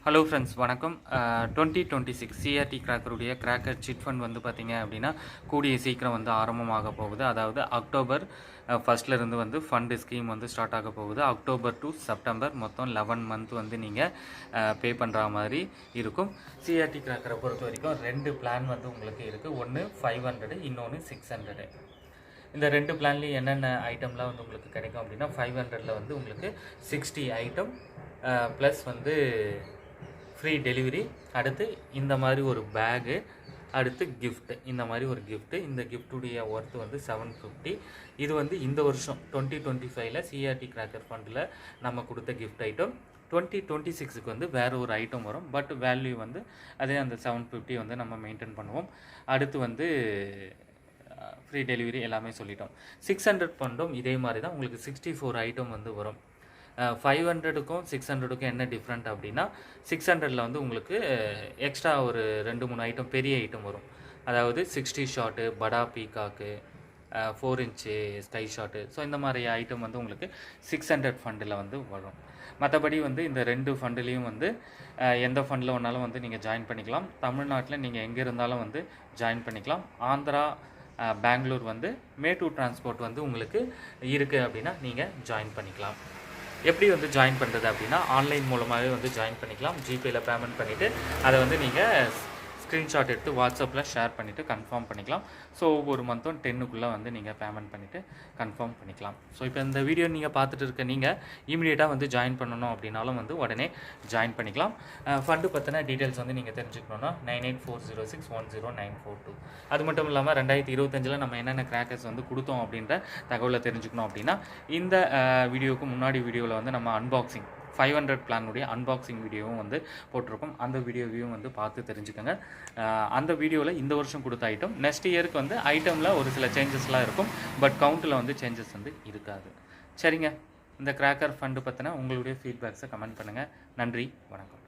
Hello friends வணக்கம். 2026 CRT கிராக்கருடைய cracker chit fund வந்து பார்த்திங்க அப்படின்னா கூடிய சீக்கிரம் வந்து ஆரம்பமாக போகுது. அதாவது அக்டோபர் ஃபஸ்ட்லேருந்து வந்து ஃபண்டு ஸ்கீம் வந்து ஸ்டார்ட் ஆக போகுது. அக்டோபர் டு செப்டம்பர் மொத்தம் 11 மந்த் வந்து நீங்கள் பே பண்ணுற மாதிரி இருக்கும். சிஆர்டி கிராக்கரை பொறுத்த வரைக்கும் 2 பிளான் வந்து உங்களுக்கு இருக்குது. ஒன்று 500, இன்னொன்று 600. இந்த 2 பிளான்லேயும் என்னென்ன ஐட்டம்லாம் வந்து உங்களுக்கு கிடைக்கும் அப்படின்னா 500ல் வந்து உங்களுக்கு 60 ஐட்டம் ப்ளஸ் வந்து ஃப்ரீ டெலிவரி, அடுத்து இந்த மாதிரி ஒரு பேகு, அடுத்து கிஃப்ட்டு, இந்த மாதிரி ஒரு கிஃப்ட்டு. இந்த கிஃப்ட்டுடைய ஒர்த்து வந்து 750. இது வந்து இந்த வருஷம் 2025ல் சிஆர்டி கிராக்கர் ஃபண்டில் நம்ம கொடுத்த கிஃப்ட் ஐட்டம். 2026க்கு வந்து வேறு ஒரு ஐட்டம் வரும், பட் வேல்யூ வந்து அதே அந்த 750 வந்து நம்ம மெயின்டைன் பண்ணுவோம். அடுத்து வந்து ஃப்ரீ டெலிவரி எல்லாமே சொல்லிட்டோம். 600 ஃபண்டும் இதே மாதிரி தான் உங்களுக்கு 64 ஐட்டம் வந்து வரும். 500க்கும் 600க்கும் என்ன டிஃப்ரெண்ட் அப்படின்னா 600ல் வந்து உங்களுக்கு எக்ஸ்ட்ரா ஒரு 2-3 ஐட்டம் பெரிய ஐட்டம் வரும். அதாவது 60 ஷாட்டு, படா peacock, 4 inch sky shot. So இந்த மாதிரி ஐட்டம் வந்து உங்களுக்கு 600 ஃபண்டில் வந்து வரும். மற்றபடி வந்து இந்த 2 ஃபண்டுலேயும் வந்து எந்த ஃபண்டில் வேணாலும் வந்து நீங்கள் ஜாயின் பண்ணிக்கலாம். தமிழ்நாட்டில் நீங்கள் எங்கே இருந்தாலும் வந்து ஜாயின் பண்ணிக்கலாம். ஆந்திரா, பெங்களூர் வந்து மேட்டூர் டிரான்ஸ்போர்ட் வந்து உங்களுக்கு இருக்குது அப்படின்னா நீங்கள் ஜாயின் பண்ணிக்கலாம். எப்படி வந்து ஜாயின் பண்ணுறது அப்படின்னா ஆன்லைன் மூலமாகவே வந்து ஜாயின் பண்ணிக்கலாம். ஜிபேயில் பேமெண்ட் பண்ணிவிட்டு அதை வந்து நீங்கள் ஸ்க்ரீன்ஷாட் எடுத்து வாட்ஸ்அப்பில் ஷேர் பண்ணிவிட்டு கன்ஃபார்ம் பண்ணிக்கலாம். ஸோ ஒவ்வொரு மந்த்தும் 10க்குள்ளே வந்து நீங்கள் பேமெண்ட் பண்ணிவிட்டு கன்ஃபார்ம் பண்ணிக்கலாம். ஸோ இப்போ இந்த வீடியோ நீங்கள் பார்த்துட்டு இருக்க நீங்கள் இமீடியட்டாக வந்து ஜாயின் பண்ணணும் அப்படின்னாலும் வந்து உடனே ஜாயின் பண்ணிக்கலாம். ஃபண்டு பற்றின டீட்டெயில்ஸ் வந்து நீங்கள் தெரிஞ்சுக்கணுன்னா 9840610942. அது மட்டும் இல்லாமல் 2025ல் நம்ம என்னென்ன கிராக்கர்ஸ் வந்து கொடுத்தோம் அப்படின்ற தகவலை தெரிஞ்சுக்கணும் அப்படின்னா இந்த வீடியோவுக்கு முன்னாடி வீடியோவில் வந்து நம்ம அன்பாக்சிங் 500 பிளானுடைய அன்பாக்சிங் வீடியோவும் வந்து போட்டிருக்கோம். அந்த வீடியோவையும் வந்து பார்த்து தெரிஞ்சுக்கோங்க. அந்த வீடியோவில் இந்த வருஷம் கொடுத்த ஐட்டம் நெக்ஸ்ட் இயருக்கு வந்து ஐட்டமில் ஒரு சில சேஞ்சஸ்லாம் இருக்கும், பட் கவுண்ட்டில் வந்து சேஞ்சஸ் வந்து இருக்காது. சரிங்க, இந்த கிராக்கர் ஃபண்டு பற்றின உங்களுடைய ஃபீட்பேக்ஸை கமெண்ட் பண்ணுங்கள். நன்றி, வணக்கம்.